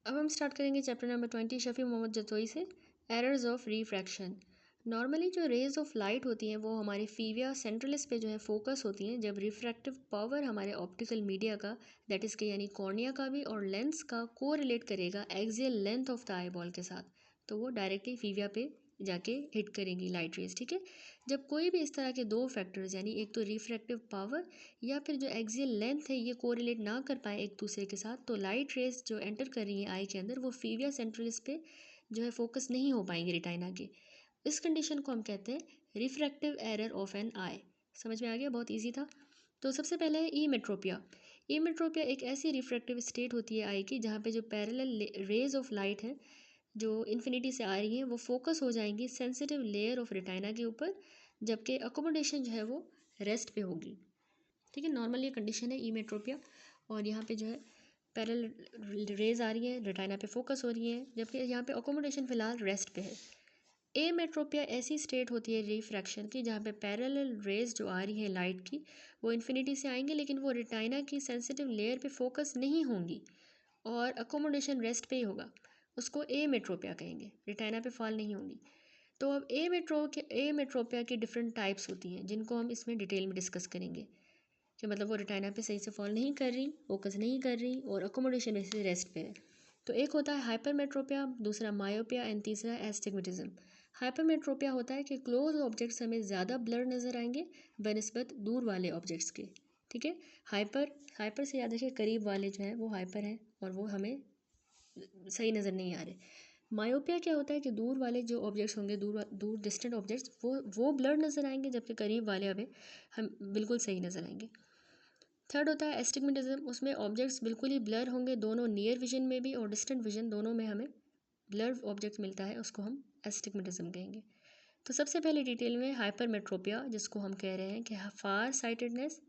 अब हम स्टार्ट करेंगे चैप्टर नंबर 20 शफी मोहम्मद जतोई से, एरर्स ऑफ रिफ्रैक्शन। नॉर्मली जो रेज ऑफ लाइट होती हैं वो हमारी फीविया सेंट्रलिस पे जो है फोकस होती हैं, जब रिफ्रैक्टिव पावर हमारे ऑप्टिकल मीडिया का, दैट इज़ के यानी कॉर्निया का भी और लेंस का को रिलेट करेगा axial length of the eye ball के साथ, तो वो डायरेक्टली फीविया पे जाके हिट करेंगी लाइट रेज। ठीक है, जब कोई भी इस तरह के दो फैक्टर्स यानी एक तो रिफ्रैक्टिव पावर या फिर जो एक्सियल लेंथ है ये कोरिलेट ना कर पाए एक दूसरे के साथ, तो लाइट रेज जो एंटर कर रही हैं आई के अंदर वो फीविया सेंट्रलिस पे जो है फोकस नहीं हो पाएंगे रिटाइना के। इस कंडीशन को हम कहते हैं रिफ्रैक्टिव एरर ऑफ एन आई। समझ में आ गया, बहुत ईजी था। तो सबसे पहले है ईमेट्रोपिया। ईमेट्रोपिया एक ऐसी रिफ्रैक्टिव स्टेट होती है आई की जहाँ पे जो पैरेलल रेज ऑफ लाइट है जो इन्फिनिटी से आ रही हैं वो फोकस हो जाएंगी सेंसिटिव लेयर ऑफ रेटाइना के ऊपर, जबकि अकोमोडेशन जो है वो रेस्ट पे होगी। ठीक है, नॉर्मल ये कंडीशन है ईमेट्रोपिया, और यहाँ पे जो है पैरेलल रेज आ रही है, रेटाइना पे फोकस हो रही है, जबकि यहाँ पे अकोमोडेशन फिलहाल रेस्ट पे है। एमेट्रोपिया ऐसी स्टेट होती है रिफ्रैक्शन की जहाँ पे पैरेलल रेज जो आ रही है लाइट की वो इन्फिनिटी से आएंगे, लेकिन वो रेटाइना की सेंसिटिव लेयर पे फोकस नहीं होंगी और अकोमोडेशन रेस्ट पे ही होगा। उसको एमेट्रोपिया कहेंगे, रेटाइना पे फॉल नहीं होंगी। तो अब एमेट्रोपिया की डिफरेंट टाइप्स होती हैं जिनको हम इसमें डिटेल में डिस्कस करेंगे कि मतलब वो रेटाइना पे सही से फॉल नहीं कर रही, फोकस नहीं कर रही और अकोमोडेशन वैसे रेस्ट पे है। तो एक होता है हाइपरमेट्रोपिया, दूसरा मायोपिया एंड तीसरा एस्टिग्मेटिज्म। हाइपरमेट्रोपिया होता है कि क्लोज ऑब्जेक्ट्स हमें ज़्यादा ब्लर नज़र आएंगे बनस्बत दूर वाले ऑब्जेक्ट्स के। ठीक है, हाइपर हाइपर से याद रखिए करीब वाले जो हैं वो हाइपर हैं और वो हमें सही नज़र नहीं आ रहे। मायोपिया क्या होता है कि दूर वाले जो ऑब्जेक्ट्स होंगे, दूर दूर डिस्टेंट ऑब्जेक्ट्स, वो ब्लर नज़र आएंगे, जबकि करीब वाले हमें हम बिल्कुल सही नज़र आएंगे। थर्ड होता है एस्टिग्मेटिज्म, उसमें ऑब्जेक्ट्स बिल्कुल ही ब्लर होंगे, दोनों नियर विजन में भी और डिस्टेंट विजन दोनों में हमें ब्लर ऑब्जेक्ट मिलता है, उसको हम एस्टिग्मेटिज्म कहेंगे। तो सबसे पहले डिटेल में हाइपरमेट्रोपिया, जिसको हम कह रहे हैं कि फार साइटेडनेस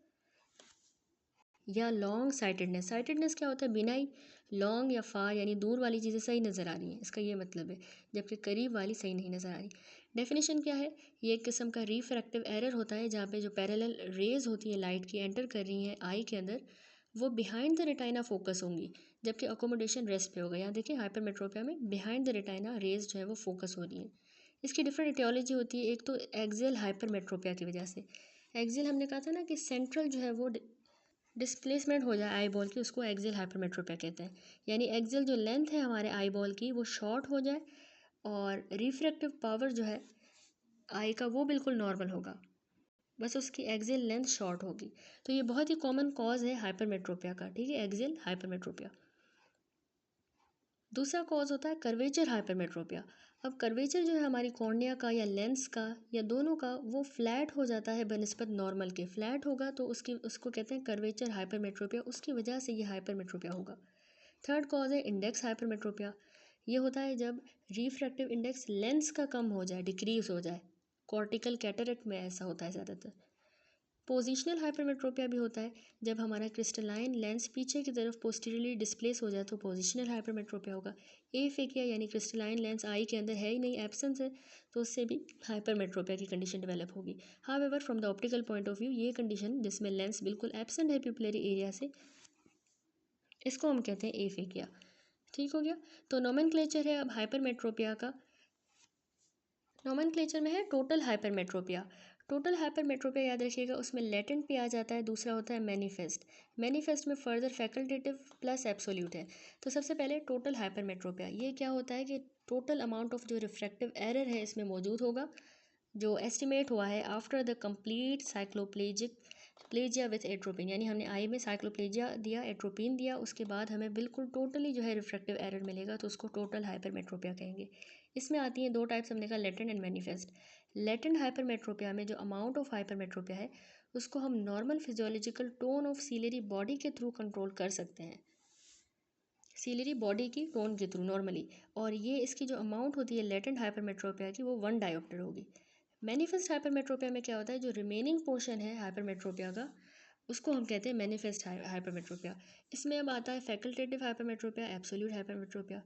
या लॉन्ग साइटेडनेस। साइटेडनेस क्या होता है, बिनाई। लॉन्ग या फार यानी दूर वाली चीज़ें सही नज़र आ रही हैं, इसका ये मतलब है, जबकि करीब वाली सही नहीं नज़र आ रही। डेफिनेशन क्या है, ये एक किस्म का रिफ्रैक्टिव एरर होता है जहाँ पे जो पैरेलल रेज होती है लाइट की एंटर कर रही हैं आई के अंदर, वो बिहाइंड द रेटाइना फोकस होंगी, जबकि अकोमोडेशन रेस्ट पे होगा। यहाँ देखिए हाइपरमेट्रोपिया में बिहाइंड द रेटाइना रेज जो है वो फोकस हो रही है। इसकी डिफरेंट इटियोलॉजी होती है, एक तो एक्सियल हाइपरमेट्रोपिया की वजह से। एक्सियल हमने कहा था ना कि सेंट्रल जो है वो डिस्प्लेसमेंट हो जाए आई बॉल की, उसको एक्सियल हाइपरमेट्रोपिया कहते हैं। यानी एक्सियल जो लेंथ है हमारे आई बॉल की वो शॉर्ट हो जाए और रिफ्रैक्टिव पावर जो है आई का वो बिल्कुल नॉर्मल होगा, बस उसकी एक्सियल लेंथ शॉर्ट होगी। तो ये बहुत ही कॉमन कॉज है हाइपरमेट्रोपिया का। ठीक है, एक्सियल हाइपरमेट्रोपिया। दूसरा कॉज होता है कर्वेचर हाइपरमेट्रोपिया। अब कर्वेचर जो है हमारी कॉर्निया का या लेंस का या दोनों का, वो फ्लैट हो जाता है बनस्पत नॉर्मल के। फ्लैट होगा तो उसको कहते हैं कर्वेचर हाइपरमेट्रोपिया, उसकी वजह से ये हाइपरमेट्रोपिया होगा। थर्ड कॉज है इंडेक्स हाइपरमेट्रोपिया। ये होता है जब रिफ्रैक्टिव इंडेक्स लेंस का कम हो जाए, डिक्रीज हो जाए। कॉर्टिकल कैटरेक्ट में ऐसा होता है ज़्यादातर। पोजिशनल हाइपरमेट्रोपिया भी होता है जब हमारा क्रिस्टलाइन लेंस पीछे की तरफ पोस्टीरियरली डिस्प्लेस हो जाए, तो पोजिशनल हाइपरमेट्रोपिया होगा। एफेकिया यानी क्रिस्टलाइन लेंस आई के अंदर है ही नहीं, एब्सेंस है, तो उससे भी हाइपरमेट्रोपिया की कंडीशन डेवलप होगी। However from the optical point of view ये कंडीशन जिसमें लेंस बिल्कुल एब्सेंट है प्यूपिलरी एरिया से, इसको हम कहते हैं एफेकिया। ठीक हो गया। तो नोमेनक्लेचर है अब हाइपरमेट्रोपिया का। नोमेनक्लेचर में है टोटल हाइपरमेट्रोपिया। टोटल हाइपरमेट्रोपिया याद रखिएगा, उसमें लेटेंट पे आ जाता है, दूसरा होता है मैनिफेस्ट। मैनिफेस्ट में फर्दर फैकल्टेटिव प्लस एब्सोल्यूट है। तो सबसे पहले टोटल हाइपरमेट्रोपिया, ये क्या होता है कि टोटल अमाउंट ऑफ जो रिफ्रैक्टिव एरर है इसमें मौजूद होगा, जो एस्टिमेट हुआ है after the complete cycloplegia with atropine. यानी हमने आई में साइक्लोप्लेजिया दिया, एट्रोपिन दिया, उसके बाद हमें बिल्कुल टोटली जो है रिफ्रैक्टिव एरर मिलेगा, तो उसको टोटल हाइपरमेट्रोपिया कहेंगे। इसमें आती हैं दो टाइप्स, हमने कहा latent and manifest. Latent hypermetropia में जो अमाउंट ऑफ हाइपरमेट्रोपिया है उसको हम normal physiological tone of ciliary body के थ्रू कंट्रोल कर सकते हैं, सीलरी बॉडी की टोन के थ्रू नॉर्मली। और ये इसकी जो अमाउंट होती है लेटेंट हाइपरमेट्रोपिया की वो 1 डायोप्टर होगी। मैनिफेस्ट हाइपरमेट्रोपिया में क्या होता है, जो रिमेनिंग पोर्शन है हाइपरमेट्रोपिया का उसको हम कहते हैं मैनिफेस्ट हाइपरमेट्रोपिया। इसमें अब आता है facultative hypermetropia, absolute hypermetropia.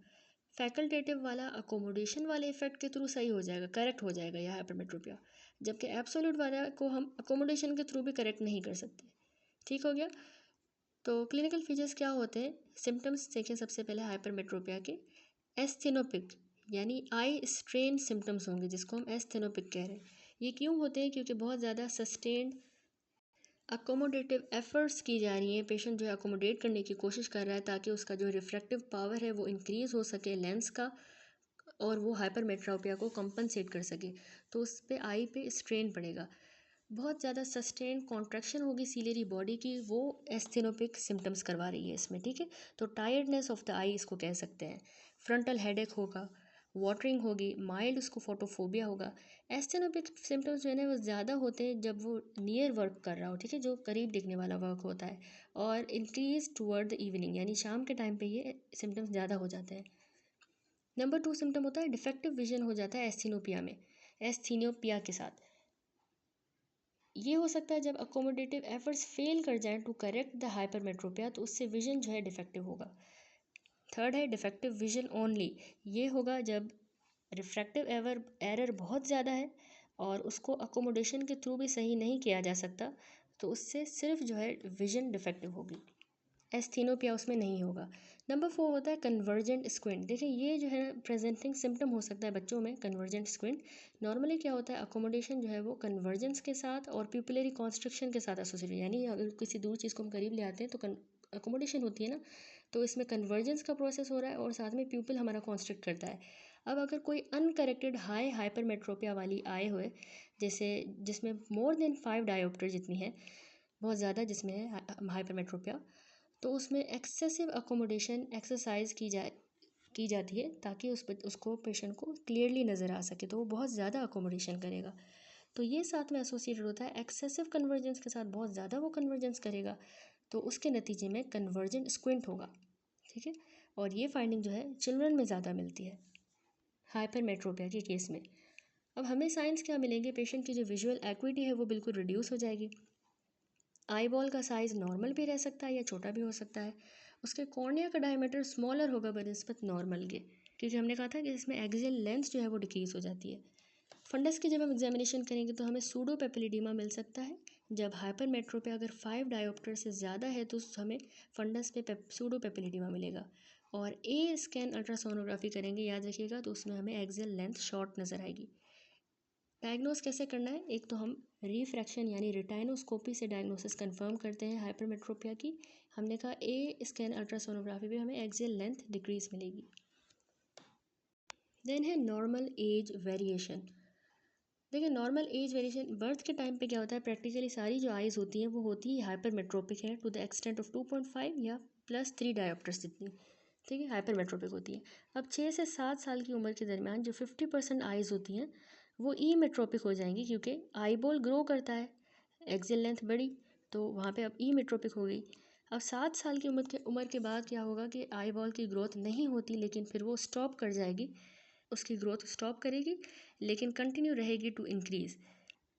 Facultative वाला अकोमोडेशन वाले इफेक्ट के थ्रू सही हो जाएगा, करेक्ट हो जाएगा यह हाइपरमेट्रोपिया, जबकि एब्सोल्यूट वाला को हम अकोमोडेशन के थ्रू भी करेक्ट नहीं कर सकते। ठीक हो गया। तो क्लिनिकल फीचर्स क्या होते हैं, सिम्टम्स देखें सबसे पहले हाइपरमेट्रोपिया के। एस्थेनोपिक यानी आई स्ट्रेन सिम्टम्स होंगे, जिसको हम एस्थेनोपिक कह रहे हैं। ये क्यों होते हैं, क्योंकि बहुत ज़्यादा सस्टेन्ड अकोमोडेटिव एफर्ट्स की जा रही हैं। पेशेंट जो है अकोमोडेट करने की कोशिश कर रहा है ताकि उसका जो रिफ्रैक्टिव पावर है वो इंक्रीज़ हो सके लेंस का, और वो हाइपरमेट्रोपिया को कंपनसेट कर सके। तो उस पर आई पे स्ट्रेन पड़ेगा, बहुत ज़्यादा सस्टेन कॉन्ट्रैक्शन होगी सीलियरी बॉडी की, वो एस्थेनोपिक सिम्टम्स करवा रही है इसमें, ठीक है। तो टायर्डनेस ऑफ द आई इसको कह सकते हैं। फ्रंटल हेडेक होगा, वाटरिंग होगी, माइल्ड उसको फोटोफोबिया होगा। एस्थेनोपिक सिम्टम्स जो है ना वो ज़्यादा होते हैं जब वो नियर वर्क कर रहा हो, ठीक है, जो करीब दिखने वाला वर्क होता है, और इंक्रीज टूवर्ड द इवनिंग यानी शाम के टाइम पे ये सिम्टम्स ज़्यादा हो जाते हैं। नंबर 2 सिम्टम होता है डिफेक्टिव विजन हो जाता है एस्थीनोपिया में, एस्थीनोपिया के साथ। ये हो सकता है जब अकोमोडेटिव एफर्ट्स फेल कर जाएं टू करेक्ट द हाइपरमेट्रोपिया, तो उससे विजन जो है डिफेक्टिव होगा। थर्ड है डिफेक्टिव विजन ओनली। ये होगा जब रिफ्रैक्टिव एरर बहुत ज़्यादा है और उसको अकोमोडेशन के थ्रू भी सही नहीं किया जा सकता, तो उससे सिर्फ जो है विजन डिफेक्टिव होगी, एस्थीनोपिया उसमें नहीं होगा। नंबर 4 होता है कन्वर्जेंट स्क्विंट। देखिए ये जो है प्रेजेंटिंग सिम्टम हो सकता है बच्चों में कन्वर्जेंट स्क्विंट। नॉर्मली क्या होता है, अकोमोडेशन जो है वो कन्वर्जेंस के साथ और प्यूपिलरी कॉन्स्ट्रिक्शन के साथ एसोसिएटेड, यानी अगर किसी दूर चीज़ को हम करीब ले आते हैं तो अकोमोडेशन होती है ना, तो इसमें कन्वर्जेंस का प्रोसेस हो रहा है और साथ में प्यूपिल हमारा कॉन्स्ट्रिक्ट करता है। अब अगर कोई अनकरेक्टेड हाई हाइपरमेट्रोपिया वाली आए हुए, जैसे जिसमें मोर देन 5 डायोप्टर जितनी है, बहुत ज़्यादा जिसमें है हाइपरमेट्रोपिया, तो उसमें एक्सेसिव अकोमोडेशन एक्सरसाइज की जाती है ताकि उसको पेशेंट को क्लियरली नज़र आ सके, तो वो बहुत ज़्यादा अकोमोडेशन करेगा। तो ये साथ में एसोसिएटेड होता है एक्सेसिव कन्वर्जेंस के साथ, बहुत ज़्यादा वो कन्वर्जेंस करेगा, तो उसके नतीजे में कन्वर्जेंट स्क्विंट होगा, ठीक है। और ये फाइंडिंग जो है चिल्ड्रन में ज़्यादा मिलती है हाइपरमेट्रोपिया के केस में। अब हमें साइंस क्या मिलेंगे, पेशेंट की जो विजुअल एक्विटी है वो बिल्कुल रिड्यूस हो जाएगी, आई बॉल का साइज़ नॉर्मल भी रह सकता है या छोटा भी हो सकता है, उसके कॉर्निया का डायमीटर स्मॉलर होगा बनस्पत नॉर्मल के, क्योंकि हमने कहा था कि इसमें एक्सियल लेंथ जो है वो डिक्रीज हो जाती है। फंडस की जब हम एग्जामिनेशन करेंगे तो हमें सूडो पेपिलिडीमा मिल सकता है। जब हाइपरमेट्रोपिया अगर 5 डायोप्टर से ज़्यादा है तो हमें फंडस पे सूडो पेपिलिडीमा मिलेगा। और ए स्कैन अल्ट्रासोनोग्राफी करेंगे, याद रखिएगा, तो उसमें हमें एक्सियल लेंथ शॉर्ट नज़र आएगी। डायग्नोस कैसे करना है, एक तो हम रिफ्रैक्शन यानी रिटाइनोस्कोपी से डायग्नोसिस कंफर्म करते हैं हाइपरमेट्रोपिया की। हमने कहा ए स्कैन अल्ट्रासोनोग्राफी में हमें एक्सियल लेंथ डिक्रीज मिलेगी। देन है नॉर्मल एज वेरिएशन। देखिए नॉर्मल एज वेरिएशन बर्थ के टाइम पे क्या होता है, प्रैक्टिकली सारी जो आइज़ होती हैं वो होती है हाइपरमेट्रोपिक है टू द एक्सटेंट ऑफ 2.5 या +3 डायोप्टर्स जितनी, ठीक है, हाइपरमेट्रोपिक होती है। अब 6 से 7 साल की उम्र के दरमियान जो 50% आइज़ होती हैं वो ई मेट्रोपिक हो जाएंगी, क्योंकि आई बॉल ग्रो करता है, एक्सियल लेंथ बढ़ी, तो वहाँ पे अब ई मेट्रोपिक हो गई। अब 7 साल की उम्र के बाद क्या होगा कि आई बॉल की ग्रोथ नहीं होती, लेकिन फिर वो स्टॉप कर जाएगी, उसकी ग्रोथ स्टॉप करेगी लेकिन कंटिन्यू रहेगी टू इंक्रीज़।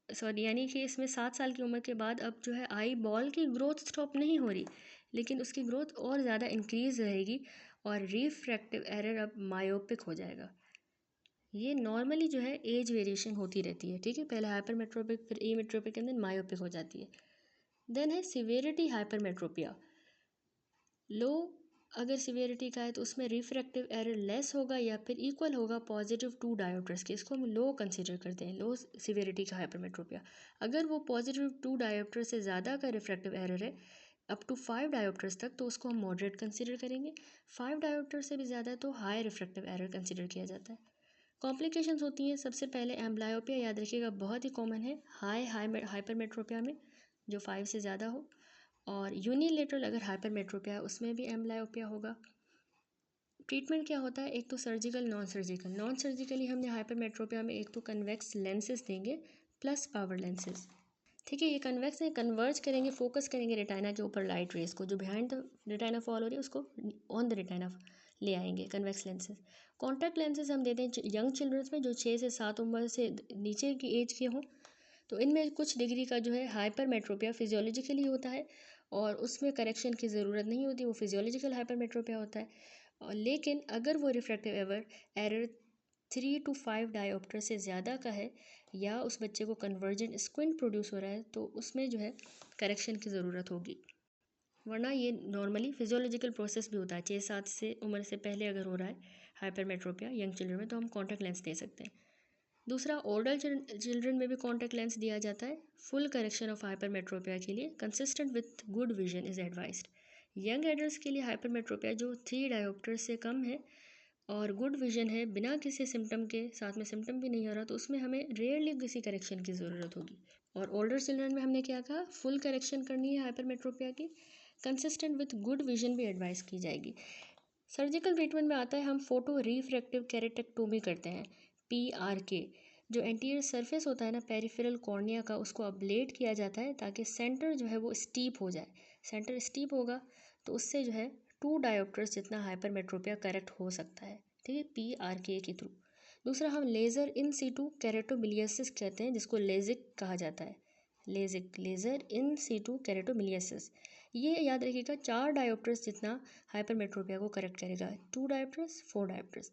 सॉरी, यानी कि इसमें 7 साल की उम्र के बाद अब जो है आई बॉल की ग्रोथ स्टॉप नहीं हो रही, लेकिन उसकी ग्रोथ और ज़्यादा इंक्रीज़ रहेगी और रिफ्रैक्टिव एरर अब मायोपिक हो जाएगा। ये नॉर्मली जो है एज वेरिएशन होती रहती है, ठीक है, पहले हाइपरमेट्रोपिक फिर ए मेट्रोपिक एंड देन मायोपिक हो जाती है। देन है सिवियरिटी हाइपरमेट्रोपिया। लो अगर सिवियरिटी का है तो उसमें रिफ्रैक्टिव एरर लेस होगा या फिर इक्वल होगा पॉजिटिव 2 डायोप्टर्स के, इसको हम लो कंसीडर करते हैं, लो सिवियरिटी का हाइपरमेट्रोपिया। अगर वो पॉजिटिव 2 डायोप्टर से ज़्यादा का रिफ्रैक्टिव एरर है अप टू 5 डायोप्टर्स तक, तो उसको हम मॉडरेट कंसीडर करेंगे। 5 डायोप्टर से भी ज़्यादा तो हाई रिफ्रैक्टिव एरर कंसीडर किया जाता है। कॉम्प्लिकेशंस होती हैं, सबसे पहले एम्ब्लायोपिया, याद रखिएगा बहुत ही कॉमन है हाई हाइपरमेट्रोपिया में जो 5 से ज़्यादा हो, और यूनिलेटरल अगर हाइपरमेट्रोपिया है उसमें भी एम्ब्लायोपिया होगा। ट्रीटमेंट क्या होता है, एक तो surgical non surgical. Non surgically हमने हाइपरमेट्रोपिया में एक तो कन्वेक्स लेंसेज देंगे प्लस पावर लेंसेज, ठीक है। ये कन्वेक्स है, कन्वर्ज करेंगे, फोकस करेंगे रेटाइना के ऊपर लाइट रेस को, जो बिहाइंड द रेटाइना फॉल हो रही है उसको ऑन द रेटाइना ले आएंगे, कन्वेक्स लेंसेज। कॉन्टैक्ट लेंसेज हम देते हैं यंग चिल्ड्रंस में जो 6 से 7 उम्र से नीचे की एज के हों, तो इनमें कुछ डिग्री का जो है हाइपरमेट्रोपिया फिजियोलॉजिकली होता है और उसमें करेक्शन की ज़रूरत नहीं होती, वो फिजियोलॉजिकल हाइपरमेट्रोपिया होता है। और लेकिन अगर वो रिफ्रैक्टिव एरर 3 to 5 डायोप्टर से ज़्यादा का है या उस बच्चे को कन्वर्जेंट स्क्विंट प्रोड्यूस हो रहा है, तो उसमें जो है करेक्शन की ज़रूरत होगी। वरना ये नॉर्मली फिजियोलॉजिकल प्रोसेस भी होता है। 6-7 से उम्र से पहले अगर हो रहा है हाइपरमेट्रोपिया यंग चिल्ड्रन में, तो हम कॉन्टैक्ट लेंस दे सकते हैं। दूसरा, ओल्डर चिल्ड्रन में भी कॉन्टैक्ट लेंस दिया जाता है। फुल करेक्शन ऑफ हाइपरमेट्रोपिया के लिए consistent with good vision is advised. Young adults के लिए हाइपरमेट्रोपिया जो 3 डायोप्टर से कम है और गुड विजन है, बिना किसी सिम्टम के, साथ में सिम्टम भी नहीं हो रहा, तो उसमें हमें रेयरली किसी करेक्शन की ज़रूरत होगी। और ओल्डर चिल्ड्रन में हमने क्या कहा, फुल करेक्शन करनी है हाइपरमेट्रोपिया की, कंसिस्टेंट विथ गुड विजन भी एडवाइस की जाएगी। सर्जिकल ट्रीटमेंट में आता है, हम फोटो रिफ्रैक्टिव केरेटेक्टोमी करते हैं, PRK। जो एंटीरियर सरफेस होता है ना पेरिफेरल कॉर्निया का, उसको अब्लेट किया जाता है ताकि सेंटर जो है वो स्टीप हो जाए। सेंटर स्टीप होगा तो उससे जो है 2 डायोप्टर्स जितना हाइपरमेट्रोपिया करेक्ट हो सकता है, ठीक है, PRK के थ्रू। दूसरा, हम लेज़र इन सीटू केरेटोमिलियसिस कहते हैं, जिसको लेजिक कहा जाता है। लेज़र इन सीटू केरेटोमिलियसिस, ये याद रखिएगा 4 डायोप्टर्स जितना हाइपरमेट्रोपिया को करेक्ट करेगा, 2 डायोप्टर्स 4 डायोप्टर्स।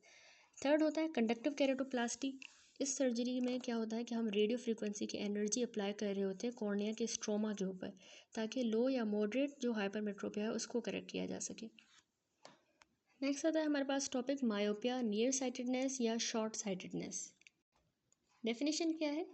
थर्ड होता है कंडक्टिव केरेटोप्लास्टी। इस सर्जरी में क्या होता है कि हम रेडियो फ्रीक्वेंसी की एनर्जी अप्लाई कर रहे होते हैं कॉर्निया के स्ट्रोमा के ऊपर, ताकि लो या मॉडरेट जो हाइपरमेट्रोपिया है उसको करेक्ट किया जा सके। नेक्स्ट आता है हमारे पास टॉपिक मायोपिया, नियर साइटेडनेस या शॉर्ट साइटेडनेस। डेफिनेशन क्या है,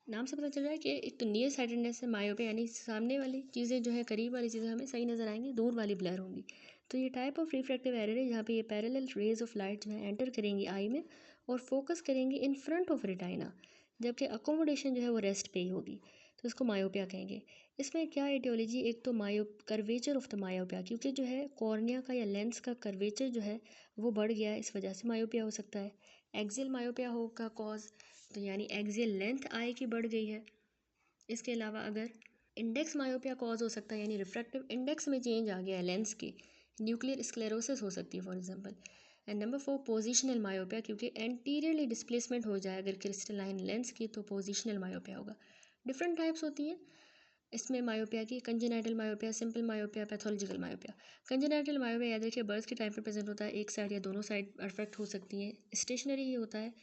नाम से पता चल रहा है कि एक तो नियर साइटेडनेस है, मायोपिया यानी सामने वाली चीज़ें जो है, करीब वाली चीज़ें हमें सही नज़र आएंगी, दूर वाली ब्लर होंगी। तो ये टाइप ऑफ रिफ्रैक्टिव एरर है जहाँ पे ये पैरेलल रेज ऑफ लाइट जो है एंटर करेंगी आई में और फोकस करेंगे इन फ्रंट ऑफ रेटाइना, जबकि अकोमोडेशन जो है वो रेस्ट पे ही होगी, तो इसको मायोपिया कहेंगे। इसमें क्या एटियोलॉजी, एक तो मायो कर्वेचर ऑफ द मायोपिया, क्योंकि जो है कॉर्निया का या लेंस का कर्वेचर जो है वो बढ़ गया है, इस वजह से मायोपिया हो सकता है। एक्सियल मायोपिया होगा कॉज, तो यानी एक्सियल लेंथ आई की बढ़ गई है। इसके अलावा अगर इंडेक्स मायोपिया कॉज हो सकता है, यानी रिफ्रैक्टिव इंडेक्स में चेंज आ गया है लेंस की, न्यूक्लियर स्क्लेरोसिस हो सकती है for example. And number 4 positional myopia, क्योंकि एंटीरियरली डिस्प्लेसमेंट हो जाए अगर क्रिस्टलाइन लेंस की, तो पोजिशनल मायोपिया होगा। डिफरेंट टाइप्स होती हैं इसमें मायोपिया की, congenital myopia, simple myopia, pathological myopia. Congenital myopia याद रखिए बर्थ के टाइम पर प्रेजेंट होता है, एक साइड या दोनों साइड अफेक्ट हो सकती हैं, स्टेशनरी ही होता है,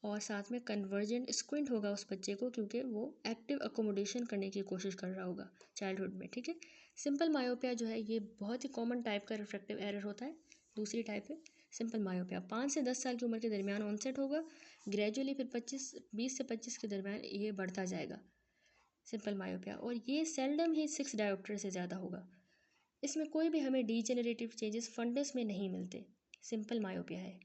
और साथ में कन्वर्जेंट स्क्विंट होगा उस बच्चे को, क्योंकि वो एक्टिव अकोमोडेशन करने की कोशिश कर रहा होगा चाइल्डहुड में, ठीक है। सिंपल मायोपिया जो है ये बहुत ही कॉमन टाइप का रिफ्रैक्टिव एरर होता है। दूसरी टाइप है सिंपल मायोपिया, 5 से 10 साल की उम्र के दरमियान ऑनसेट होगा, ग्रेजुअली फिर 20 से 25 के दरमियान ये बढ़ता जाएगा सिंपल मायोपिया, और ये सेल्डम ही 6 डायोप्टर से ज़्यादा होगा। इसमें कोई भी हमें डीजेनरेटिव चेंजेस फंडस में नहीं मिलते, सिंपल मायोपिया है।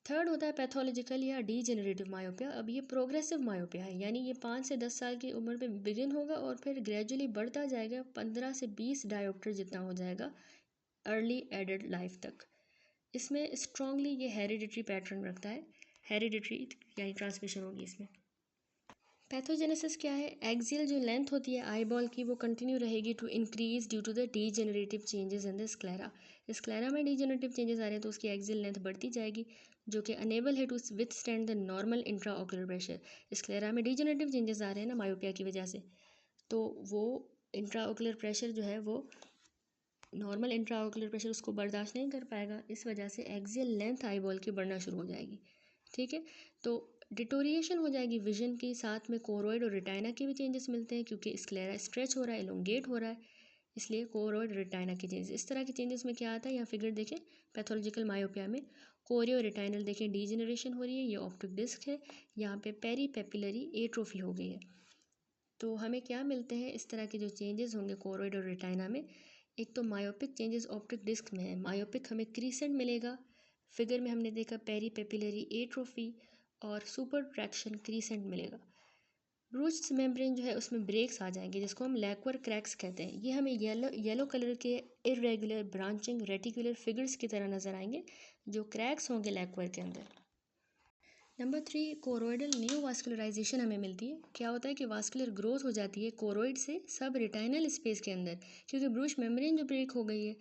थर्ड होता है पैथोलॉजिकल या डीजेनरेटिव मायोपिया। अब ये प्रोग्रेसिव मायोपिया है, यानी ये 5 से 10 साल की उम्र में बिगिन होगा और फिर ग्रेजुअली बढ़ता जाएगा, 15 से 20 डायोप्टर जितना हो जाएगा अर्ली एडल्ट लाइफ तक। इसमें स्ट्रांगली ये हेरिडिटरी पैटर्न रखता है, हेरिडिटरी यानी ट्रांसमिशन होगी इसमें। पैथोजेनेसिस क्या है, एक्सियल जो लेंथ होती है आई बॉल की वो कंटिन्यू रहेगी to increase due to the degenerative changes in the sclera. Sclera में डीजेनरेटिव चेंजेस आ रहे हैं तो उसकी एक्सियल लेंथ बढ़ती जाएगी, जो कि अनेबल है to withstand the normal intraocular pressure. Sclera में डीजेनरेटिव चेंजेस आ रहे हैं ना मायोपिया की वजह से, तो वो इंट्राओकुलर प्रेशर जो है वो नॉर्मल इंट्राओकुलर प्रेशर उसको बर्दाश्त नहीं कर पाएगा, इस वजह से एक्सियल लेंथ आई बॉल की बढ़ना शुरू हो जाएगी, ठीक है। तो डिटोरिएशन हो जाएगी विजन की, साथ में कोरोइड और रिटाइना के भी चेंजेस मिलते हैं, क्योंकि स्क्लेरा स्ट्रेच हो रहा है, एलोंगेट हो रहा है, इसलिए कोरोइड रिटाइना के चेंजेस। इस तरह के चेंजेस में क्या आता है, यहाँ फिगर देखें, पैथोलॉजिकल मायोपिया में कोरियो रिटाइनल देखें डीजेनरेशन हो रही है, ये ऑप्टिक डिस्क है, यहाँ पे पेरीपेपिलरी एट्रोफी हो गई है। तो हमें क्या मिलते हैं इस तरह के जो चेंजेस होंगे कोरोइड और रिटाइना में, एक तो मायोपिक चेंजेस ऑप्टिक डिस्क में है, मायोपिक हमें क्रीसेंट मिलेगा, फिगर में हमने देखा पेरीपेपिलरी एट्रोफी, और सुपर ट्रैक्शन क्रीसेंट मिलेगा। ब्रूच्ड मेम्ब्रेन जो है उसमें ब्रेक्स आ जाएंगे, जिसको हम लैक्वर क्रैक्स कहते हैं, ये हमें येलो कलर के इरेगुलर ब्रांचिंग रेटिकुलर फिगर्स की तरह नजर आएंगे, जो क्रैक्स होंगे लैक्वर के अंदर। नंबर 3 कोरोइडल न्यू वास्कुलराइजेशन हमें मिलती है। क्या होता है कि वास्कुलर ग्रोथ हो जाती है कोरोइड से सब रिटाइनल स्पेस के अंदर, क्योंकि ब्रूच मेम्ब्रेन जो ब्रेक हो गई है।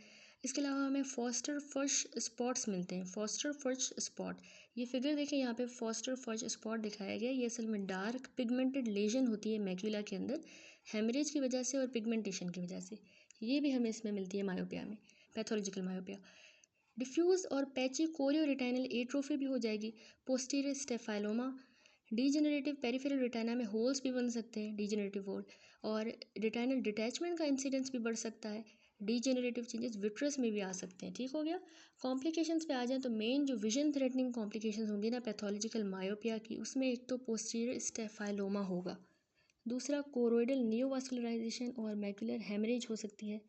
इसके अलावा हमें फॉस्टर फर्श स्पॉट्स मिलते हैं, फॉस्टर फर्श स्पॉट, ये फिगर देखें, यहाँ पे फॉस्टर फर्श स्पॉट दिखाया गया, ये असल में डार्क पिगमेंटेड लेजन होती है मैक्यूला के अंदर, हेमरेज की वजह से और पिगमेंटेशन की वजह से, ये भी हमें इसमें मिलती है मायोपिया में, पैथोलॉजिकल मायोपिया। डिफ्यूज़ और पैची कोरियो रिटाइनल एट्रोफी भी हो जाएगी, पोस्टीरियर स्टेफाइलोमा, डीजेनरेटिव पेरिफेरल रिटाइना में होल्स भी बन सकते हैं, डीजेनरेटिव होल, और रिटाइनल डिटैचमेंट का इंसिडेंस भी बढ़ सकता है, डीजेनरेटिव चेंजेस विट्रस में भी आ सकते हैं। ठीक हो गया। कॉम्प्लिकेशंस पे आ जाएं तो मेन जो विजन थ्रेटनिंग कॉम्प्लिकेशंस होंगी ना पैथोलॉजिकल मायोपिया की, उसमें एक तो पोस्टीरियर स्टेफाइलोमा होगा, दूसरा कोरोइडल नियोवास्कुलराइजेशन और मैकुलर हेमरेज हो सकती है,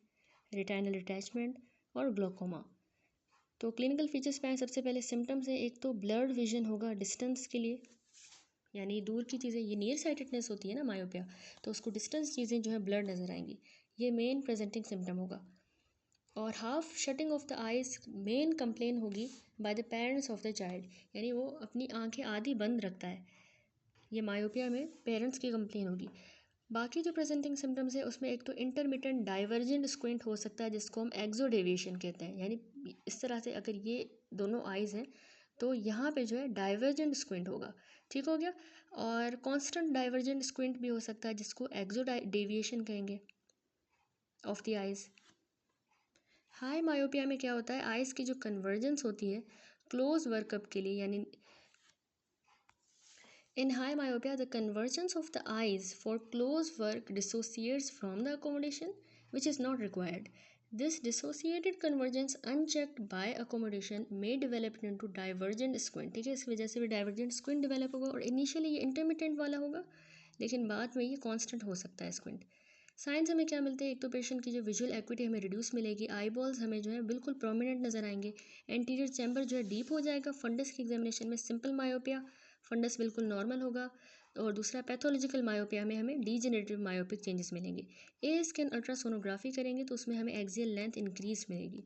रेटाइनल डिटैचमेंट और ग्लोकोमा। तो क्लिनिकल फीचर्स पे आए, सबसे पहले सिम्टम्स है, एक तो ब्लर्ड विजन होगा डिस्टेंस के लिए, यानी दूर की चीज़ें, ये नियर साइटेडनेस होती है ना मायोपिया, तो उसको डिस्टेंस चीज़ें जो है ब्लर्ड नज़र आएंगी, ये मेन प्रेजेंटिंग सिम्टम होगा। और half shutting of the eyes main complain होगी by the parents of the child, यानी वो अपनी आंखें आधी बंद रखता है, ये मायोपिया में पेरेंट्स की कंप्लेन होगी। बाकी जो प्रेजेंटिंग सिम्टम्स है उसमें एक तो इंटरमिटेंट डाइवर्जेंट स्क्विंट हो सकता है, जिसको हम एक्सोडेविएशन कहते हैं, यानी इस तरह से अगर ये दोनों आइज़ हैं तो यहाँ पे जो है डाइवर्जेंट स्क्विंट होगा। ठीक हो गया। और कांस्टेंट डाइवर्जेंट स्क्विंट भी हो सकता है, जिसको एक्सोडेविएशन कहेंगे of the eyes. High myopia में क्या होता है, आइज़ की जो कन्वर्जेंस होती है क्लोज वर्कअप के लिए, यानी in high myopia the convergence of the eyes for close work dissociates from the accommodation which is not required. This dissociated convergence unchecked by accommodation may develop into divergent squint। ठीक है, इस वजह से भी divergent squint develop होगा, और initially ये intermittent वाला होगा लेकिन बाद में ये constant हो सकता है squint। साइंस हमें क्या मिलते हैं, एक तो पेशेंट की जो विजुअल एक्विटी हमें रिड्यूस मिलेगी, आई बॉल्स हमें जो है बिल्कुल प्रोमिनेंट नज़र आएंगे, एंटीरियर चैम्बर जो है डीप हो जाएगा, फंडस की एग्जामिनेशन में सिंपल मायोपिया फंडस बिल्कुल नॉर्मल होगा, और दूसरा पैथोलॉजिकल मायोपिया में हमें डीजेनरेटिव मायोपिक चेंजेस मिलेंगे। ए स्कैन अल्ट्रासोनोग्राफी करेंगे तो उसमें हमें एक्सियल लेंथ इंक्रीज मिलेगी।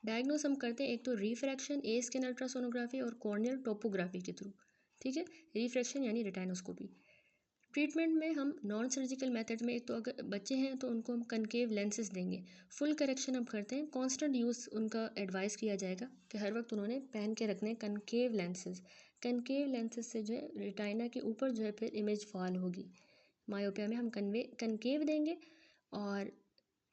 डायग्नोस हम करते हैं एक तो रिफ्रैक्शन, ए स्कैन अल्ट्रासोनोग्राफी और कॉर्नियल टोपोग्राफी के थ्रू। ठीक है, रिफ्रैक्शन यानी रेटाइनोस्कोपी। ट्रीटमेंट में हम नॉन सर्जिकल मेथड में एक तो अगर बच्चे हैं तो उनको हम कनकेव लेंसेज देंगे, फुल करेक्शन हम करते हैं, कांस्टेंट यूज़ उनका एडवाइस किया जाएगा कि हर वक्त उन्होंने पहन के रखने कनकेव लेंसेज। कनकेव लेंसेज से जो है रेटाइना के ऊपर जो है फिर इमेज फॉल होगी। मायोपिया में हम कनकेव देंगे, और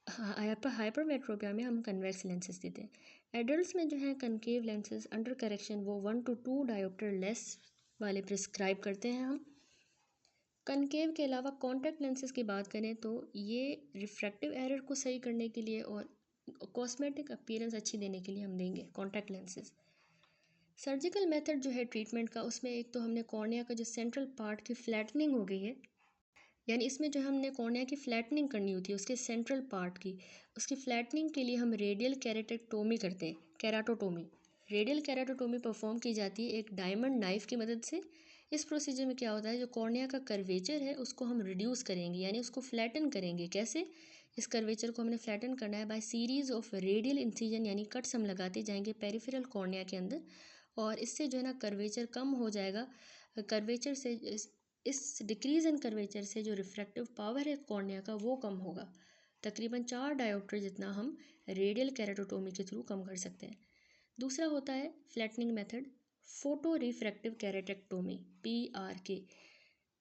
हाइपरमेट्रोपिया में हम कन्वेक्स लेंसेज देते हैं। एडल्ट्स में जो है कनकेव लेंसेज अंडर करेक्शन वो 1 to 2 डायोप्टर लेस वाले प्रिस्क्राइब करते हैं हम। कनकेव के अलावा कॉन्टैक्ट लेंसेज की बात करें तो ये रिफ्रैक्टिव एरर को सही करने के लिए और कॉस्मेटिक अपीयरेंस अच्छी देने के लिए हम देंगे कॉन्टैक्ट लेंसेज। सर्जिकल मेथड जो है ट्रीटमेंट का, उसमें एक तो हमने कॉर्निया का जो सेंट्रल पार्ट की फ्लैटनिंग हो गई है, यानी इसमें जो हमने कॉर्निया की फ्लैटनिंग करनी होती है उसके सेंट्रल पार्ट की, उसकी फ्लैटनिंग के लिए हम रेडियल कैरेटेक्टोमी करते हैं, कैराटोटोमी। रेडियल कैराटोटोमी परफॉर्म की जाती है एक डायमंड नाइफ की मदद से। इस प्रोसीजर में क्या होता है, जो कॉर्निया का कर्वेचर है उसको हम रिड्यूस करेंगे, यानी उसको फ्लैटन करेंगे। कैसे, इस कर्वेचर को हमने फ्लैटन करना है bye series of radial incision, यानी कट्स हम लगाते जाएंगे पेरिफेरल कॉर्निया के अंदर, और इससे जो है ना कर्वेचर कम हो जाएगा। कर्वेचर से इस डिक्रीज इन कर्वेचर से जो रिफ्रैक्टिव पावर है कॉर्निया का वो कम होगा। तकरीबन 4 डायोप्टर जितना हम रेडियल कैरेटोटोमी के थ्रू कम कर सकते हैं। दूसरा होता है flattening method, photo refractive keratectomy PRK।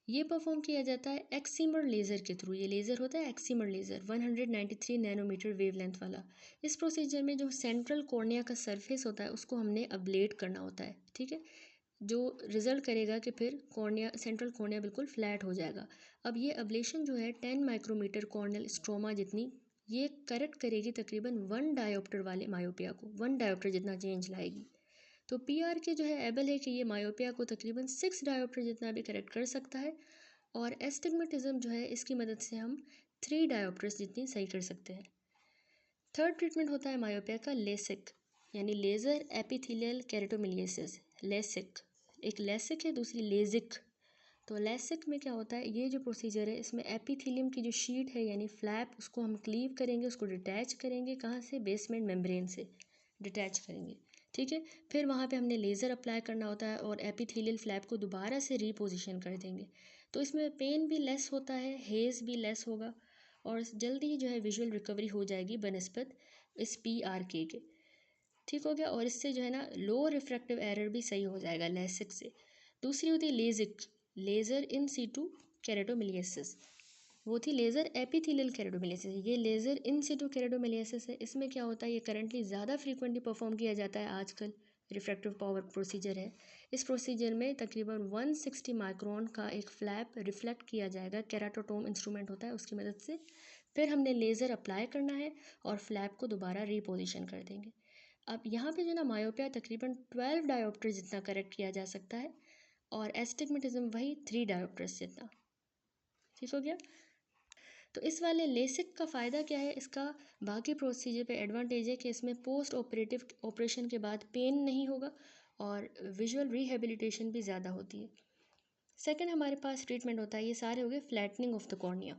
ये परफॉर्म किया जाता है एक्सीमर लेज़र के थ्रू। ये लेज़र होता है एक्सीमर लेज़र 193 नैनोमीटर वेवलेंथ वाला। इस प्रोसीजर में जो सेंट्रल कॉर्निया का सरफेस होता है उसको हमने अब्लेट करना होता है। ठीक है, जो रिजल्ट करेगा कि फिर कॉर्निया, सेंट्रल कॉर्निया बिल्कुल फ्लैट हो जाएगा। अब ये अब्लेशन जो है 10 माइक्रोमीटर कॉर्नियल स्ट्रोमा जितनी, ये करेक्ट करेगी तकरीबन 1 डायोप्टर वाले मायोपिया को, 1 डायोप्टर जितना चेंज लाएगी। तो PRK जो है एबल है कि ये मायोपिया को तकरीबन 6 डायोप्टर जितना भी करेक्ट कर सकता है, और एस्टिग्मेटिज्म जो है इसकी मदद से हम 3 डायोप्टर्स जितनी सही कर सकते हैं। थर्ड ट्रीटमेंट होता है मायोपिया का लेसिक, यानी लेज़र एपिथेलियल केरेटोमिलियसिस। लेसिक, एक लेसिक है, दूसरी लेजिक। तो लेसिक में क्या होता है, ये जो प्रोसीजर है इसमें एपिथेलियम की जो शीट है यानी फ्लैप, उसको हम क्लीव करेंगे, उसको डिटैच करेंगे, कहाँ से, बेसमेंट मेम्ब्रेन से डिटैच करेंगे। ठीक है, फिर वहाँ पे हमने लेज़र अप्लाई करना होता है और एपिथेलियल फ्लैप को दोबारा से रीपोजिशन कर देंगे। तो इसमें पेन भी लेस होता है, हेज़ भी लेस होगा, और जल्दी जो है विजुअल रिकवरी हो जाएगी बनस्पत इस PRK के। ठीक हो गया, और इससे जो है ना लो रिफ्रैक्टिव एरर भी सही हो जाएगा लेसिक से। दूसरी होती है लेजिक, लेज़र इन सीटू केरेटोमिलियसिस। वो थी लेज़र एपिथेलियल केरेटोमिलियसिस, ये लेज़र इन सीटू केरेटोमिलियसिस है। इसमें क्या होता है, ये करंटली ज़्यादा फ्रीक्वेंटली परफॉर्म किया जाता है आजकल, रिफ्रैक्टिव पावर प्रोसीजर है। इस प्रोसीजर में तकरीबन 160 माइक्रोन का एक फ्लैप रिफ्लेक्ट किया जाएगा, केराटोटोम इंस्ट्रूमेंट होता है उसकी मदद से। फिर हमने लेज़र अप्लाई करना है और फ्लैप को दोबारा रीपोजिशन कर देंगे। अब यहाँ पे जो ना मायोपिया तकरीबन 12 डायोप्टर जितना करेक्ट किया जा सकता है और एस्टिग्मेटिज्म वही 3 डायोप्टर्स जितना। ठीक हो गया। तो इस वाले लेसिक का फ़ायदा क्या है, इसका बाकी प्रोसीजर पे एडवांटेज है कि इसमें पोस्ट ऑपरेटिव ऑपरेशन के बाद पेन नहीं होगा और विजुअल रिहेबिलिटेशन भी ज़्यादा होती है। सेकंड हमारे पास ट्रीटमेंट होता है, ये सारे हो गए flattening of the cornea.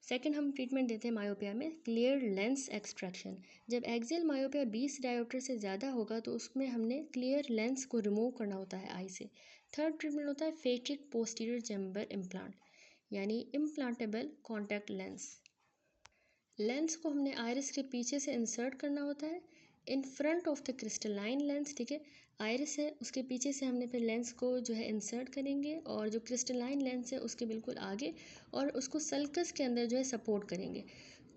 Second हम ट्रीटमेंट देते हैं मायोपिया में क्लियर लेंस एक्सट्रैक्शन। जब एक्सियल मायोपिया 20 डायोप्टर से ज़्यादा होगा तो उसमें हमने क्लियर लेंस को रिमूव करना होता है आई से। थर्ड ट्रीटमेंट होता है फेकिक पोस्टीरियर चैम्बर इम्प्लांट, यानी इम्प्लांटेबल कॉन्टैक्ट लेंस। लेंस को हमने आयरिस के पीछे से इंसर्ट करना होता है in front of the crystalline lens. ठीक है, आयरिस है उसके पीछे से हमने फिर लेंस को जो है इंसर्ट करेंगे और जो क्रिस्टलाइन लेंस है उसके बिल्कुल आगे, और उसको सल्कस के अंदर जो है सपोर्ट करेंगे।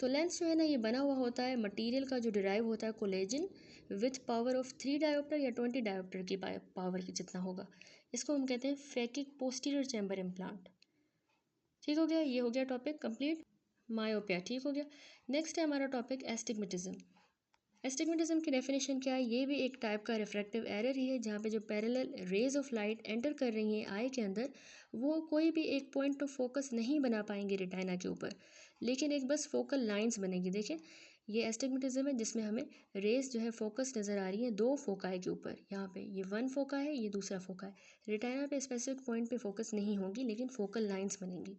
तो लेंस जो है ना ये बना हुआ होता है मटेरियल का जो डिराइव होता है collagen with power of 3 dioptre या 20 डायोप्टर की पावर की जितना होगा। इसको हम कहते हैं फेकिक पोस्टीरियर चैम्बर इम्प्लांट। ठीक हो गया, ये हो गया टॉपिक कंप्लीट मायोपिया। ठीक हो गया। नेक्स्ट है हमारा टॉपिक एस्टिग्मेटिज्म। एस्टिग्मेटिज्म की डेफिनेशन क्या है, ये भी एक टाइप का रिफ्रैक्टिव एरर ही है जहाँ पे जो parallel raise of light enter कर रही हैं आई के अंदर वो कोई भी एक पॉइंट ऑफ फोकस नहीं बना पाएंगे रेटाइना के ऊपर, लेकिन एक बस फोकल लाइंस बनेंगी। देखें ये एस्टिग्मेटिज्म है जिसमें हमें रेज जो है फोकस नज़र आ रही है दो फोकाई के ऊपर। यहाँ पे ये वन फोका है, ये दूसरा फोका है। रेटाइना पे स्पेसिफिक पॉइंट पे फोकस नहीं होगी लेकिन फोकल लाइंस बनेंगी।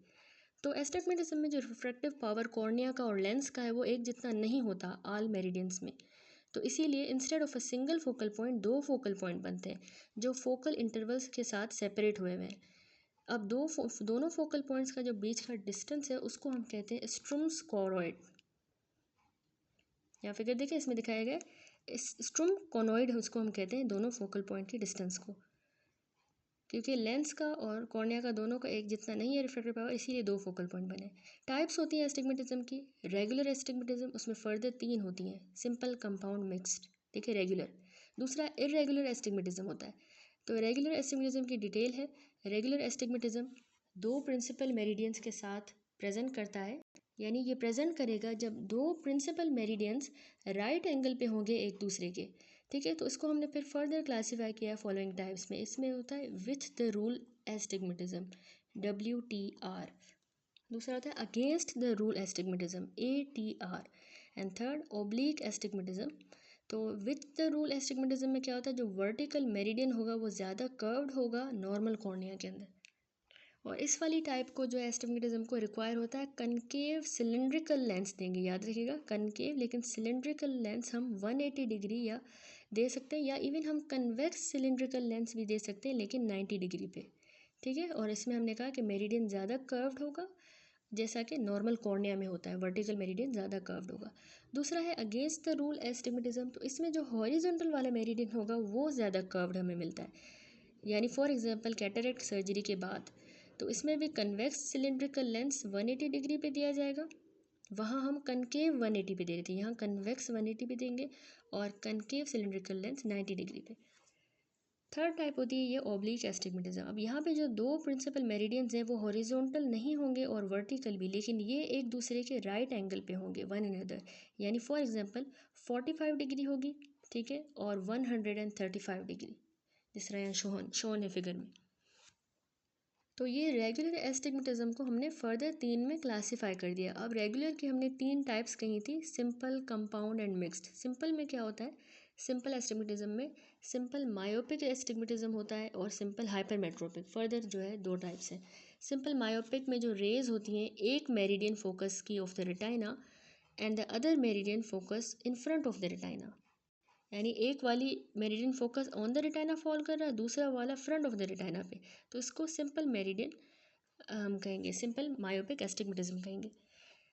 तो एस्टिग्मेटिज्म में जो रिफ्रैक्टिव पावर कॉर्निया का और लेंस का है वो एक जितना नहीं होता ऑल मेरिडियंस में। तो इसीलिए instead of a single focal point दो फोकल पॉइंट बनते हैं जो फोकल इंटरवल्स के साथ सेपरेट हुए हुए हैं। अब दोनों फोकल पॉइंट्स का जो बीच का डिस्टेंस है उसको हम कहते हैं स्ट्रूम स्क्वायरॉइड। या फिगर देखिए इसमें दिखाया गया है स्ट्रूम कॉनॉइड, उसको हम कहते हैं दोनों फोकल पॉइंट की डिस्टेंस को, क्योंकि लेंस का और कॉर्निया का दोनों का एक जितना नहीं है रिफ्रैक्टिव पावर, इसीलिए दो फोकल पॉइंट बने। टाइप्स होती हैं एस्टिग्मेटिज्म की। रेगुलर एस्टिग्मेटिज्म, उसमें फर्दर 3 होती हैं, सिंपल कंपाउंड मिक्स्ड। ठीक है, रेगुलर। दूसरा इर्रेगुलर एस्टिग्मेटिज्म होता है। तो रेगुलर एस्टिग्मेटिज्म की डिटेल है, रेगुलर एस्टिग्मेटिज्म दो प्रिंसिपल मेरिडियंस के साथ प्रेजेंट करता है, यानी ये प्रेजेंट करेगा जब दो प्रिंसिपल मेरिडियंस राइट एंगल पे होंगे एक दूसरे के। ठीक है, तो इसको हमने फिर फर्दर क्लासीफाई किया फॉलोइंग टाइप्स में। इसमें होता है with the rule astigmatism, WTR। दूसरा होता है against the rule astigmatism, ATR। And third oblique astigmatism. तो विथ द रूल एस्टिग्मेटिज्म में क्या होता है, जो वर्टिकल मेरिडियन होगा वो ज़्यादा कर्व्ड होगा नॉर्मल कॉर्निया के अंदर। और इस वाली टाइप को जो एस्टिग्मेटिज्म को रिक्वायर होता है कनकेव सिलेंड्रिकल लेंस देंगे। याद रखिएगा कनकेव, लेकिन सिलेंड्रिकल लेंस हम 180 डिग्री या दे सकते हैं, या इवन हम कन्वेक्स सिलेंड्रिकल लेंस भी दे सकते हैं लेकिन 90 डिग्री पे। ठीक है, और इसमें हमने कहा कि मेरिडियन ज़्यादा कर्व्ड होगा जैसा कि नॉर्मल कॉर्निया में होता है, वर्टिकल मेरिडियन ज़्यादा कर्व्ड होगा। दूसरा है अगेंस्ट द रूल एस्टिग्मेटिज्म, तो इसमें जो हॉरिजॉन्टल वाला मेरिडियन होगा वो ज़्यादा कर्व्ड हमें मिलता है, यानी फॉर एग्जांपल कैटरेक्ट सर्जरी के बाद। तो इसमें भी कन्वेक्स सिलेंड्रिकल लेंस 180 डिग्री पे दिया जाएगा, वहाँ हम कनकेव 180 पे दे रहे थे, यहाँ कन्वेक्स 180 पे देंगे और कनकेव सिलेंड्रिकल लेंस 90 डिग्री पे। थर्ड टाइप होती है ये ओब्लिक एस्टिग्मेटिज्म। अब यहाँ पे जो दो प्रिंसिपल मेरिडियंस हैं वो हॉरिजॉन्टल नहीं होंगे और वर्टिकल भी, लेकिन ये एक दूसरे के राइट एंगल पे होंगे वन अनदर, यानी फॉर एग्जांपल 45 डिग्री होगी, ठीक है, और 135 डिग्री, जिस तरह यहाँ शोन है फिगर में। तो ये रेगुलर एस्टिग्मेटिज्म को हमने फर्दर 3 में क्लासीफाई कर दिया। अब रेगुलर की हमने 3 टाइप्स कही थी, simple, compound and mixed. Simple में क्या होता है, सिंपल एस्टिग्मेटिज्म में सिंपल मायोपिक एस्टिग्मेटिज्म होता है और सिंपल हाइपरमेट्रोपिक। फर्दर जो है 2 टाइप्स हैं। सिंपल मायोपिक में जो रेज होती हैं एक मेरिडियन फोकस की of the retina and the other meridian focus in front of the retina, यानी एक वाली meridian focus on the retina fall कर रहा है, दूसरा वाला फ्रंट ऑफ द रेटाइना पे, तो इसको सिंपल मेरिडियन हम कहेंगे, सिंपल मायोपिक एस्टिग्मेटिज्म कहेंगे।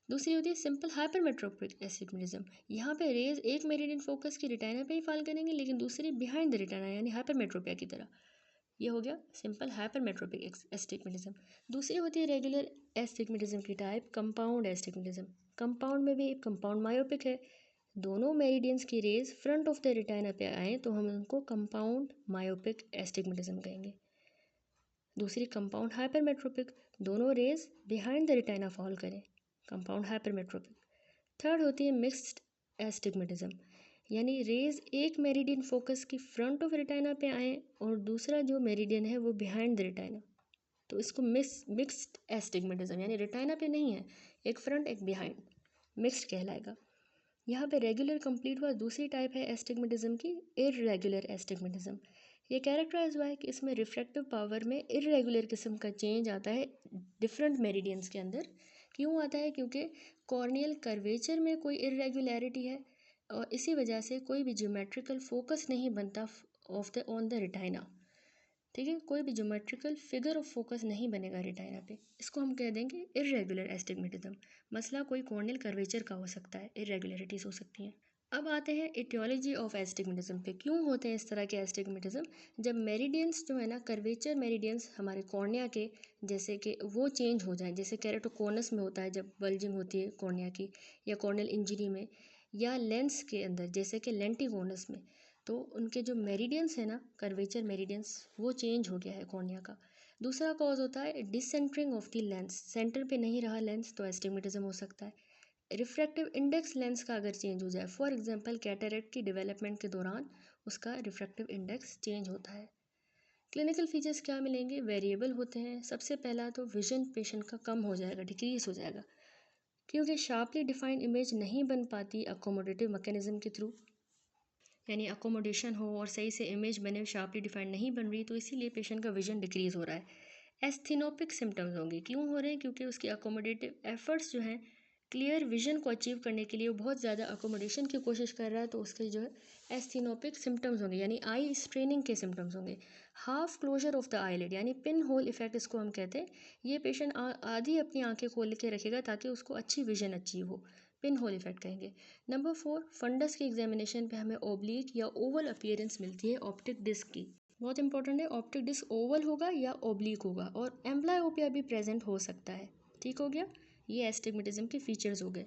दूसरी होती है सिंपल हाइपरमेट्रोपिक एस्टिग्मेटिज्म। यहाँ पे रेज एक मेरिडियन फोकस की रेटाइना पे ही फॉल करेंगे लेकिन दूसरी बिहाइंड द रेटाइना, यानी हाइपरमेट्रोपिया की तरह। ये हो गया सिंपल हाइपरमेट्रोपिक एस्टिग्मेटिज्म। दूसरी होती है रेगुलर एस्टिग्मेटिज्म की टाइप कंपाउंड एस्टिग्मेटिज्म। कंपाउंड में भी कंपाउंड मायोपिक है, दोनों मेरिडियंस की rays front of the retina पे आए तो हम उनको कंपाउंड मायोपिक एस्टिग्मेटिज्म कहेंगे। दूसरी कंपाउंड हाइपरमेट्रोपिक, दोनों rays behind the retina fall करें कंपाउंड हाइपरमेट्रोपिक। थर्ड होती है मिक्स्ड एस्टिग्मेटिज्म, यानी रेज एक मेरिडियन फोकस की फ्रंट ऑफ रेटाइना पे आए और दूसरा जो मेरिडियन है वो बिहाइंड द रेटाइना, तो इसको मिक्स्ड एस्टिग्मेटिज्म, यानी रेटाइना पे नहीं है, एक फ्रंट एक बिहाइंड, मिक्स्ड कहलाएगा। यहाँ पे रेगुलर कंप्लीट हुआ। दूसरी टाइप है एस्टिग्मेटिज्म की इर्रेगुलर एस्टिग्मेटिज्म। ये कैरेक्टराइज हुआ है कि इसमें रिफ्रैक्टिव पावर में इर्रेगुलर किस्म का चेंज आता है डिफरेंट मेरिडियंस के अंदर। क्यों आता है? क्योंकि कॉर्नियल कर्वेचर में कोई इर्रेगुलरिटी है और इसी वजह से कोई भी ज्योमेट्रिकल फोकस नहीं बनता ऑन द रेटाइना। ठीक है, कोई भी ज्योमेट्रिकल फिगर ऑफ फोकस नहीं बनेगा रेटाइना पे, इसको हम कह देंगे इर्रेगुलर एस्टिग्मेटिज्म। मसला कोई कॉर्नियल कर्वेचर का हो सकता है, इर्रेगुलरिटीज हो सकती हैं। अब आते हैं इटियोलॉजी ऑफ एस्टिग्मेटिज्म पे। क्यों होते हैं इस तरह के एस्टिग्मेटिज्म? जब मेरिडियंस जो है ना, कर्वेचर मेरिडियंस हमारे कॉर्निया के, जैसे कि वो चेंज हो जाए, जैसे केरेटोकोनस में होता है जब बल्जिंग होती है कॉर्निया की, या कॉर्नियल इंजरी में, या लेंस के अंदर जैसे कि लेंटिगोनस में, तो उनके जो मेरिडियंस है ना, कर्वेचर मेरिडियंस, वो चेंज हो गया है कॉर्निया का। दूसरा कॉज होता है डिसेंटरिंग ऑफ द लेंस, सेंटर पे नहीं रहा लेंस तो एस्टिग्मेटिज्म हो सकता है। रिफ्रैक्टिव इंडेक्स लेंस का अगर चेंज हो जाए, फॉर एग्जांपल कैटरेक्ट की डेवलपमेंट के दौरान उसका रिफ्रैक्टिव इंडेक्स चेंज होता है। क्लिनिकल फीचर्स क्या मिलेंगे? वेरिएबल होते हैं। सबसे पहला तो विजन पेशेंट का कम हो जाएगा, डिक्रीज हो जाएगा, क्योंकि शार्पली डिफाइंड इमेज नहीं बन पाती अकोमोडेटिव मैकेनिज्म के थ्रू, यानी अकोमोडेशन हो और सही से इमेज बने, शार्पली डिफाइंड नहीं बन रही, तो इसीलिए पेशेंट का विजन डिक्रीज़ हो रहा है। एस्थेनोपिक सिम्टम्स होंगे। क्यों हो रहे हैं? क्योंकि उसकी अकोमोडेटिव एफर्ट्स जो हैं क्लियर विजन को अचीव करने के लिए वो बहुत ज़्यादा अकोमोडेशन की कोशिश कर रहा है, तो उसके जो है एस्थेनोपिक सिम्टम्स होंगे, यानी आई स्ट्रेनिंग के सिम्टम्स होंगे। Half closure of the eyelid, यानी पिन होल इफेक्ट इसको हम कहते हैं। ये पेशेंट आधी अपनी आंखें खोल के रखेगा ताकि उसको अच्छी विजन अचीव हो, पिन होल इफेक्ट कहेंगे। नंबर 4, फंडस की एग्जामिनेशन पे हमें ओब्लिक या ओवल अपीयरेंस मिलती है ऑप्टिक डिस्क की। बहुत इंपॉर्टेंट है, ऑप्टिक डिस्क ओवल होगा या ओब्लिक होगा, और एम्ब्लायोपिया भी प्रेजेंट हो सकता है। ठीक हो गया, ये एस्टिग्मेटिज्म के फीचर्स हो गए।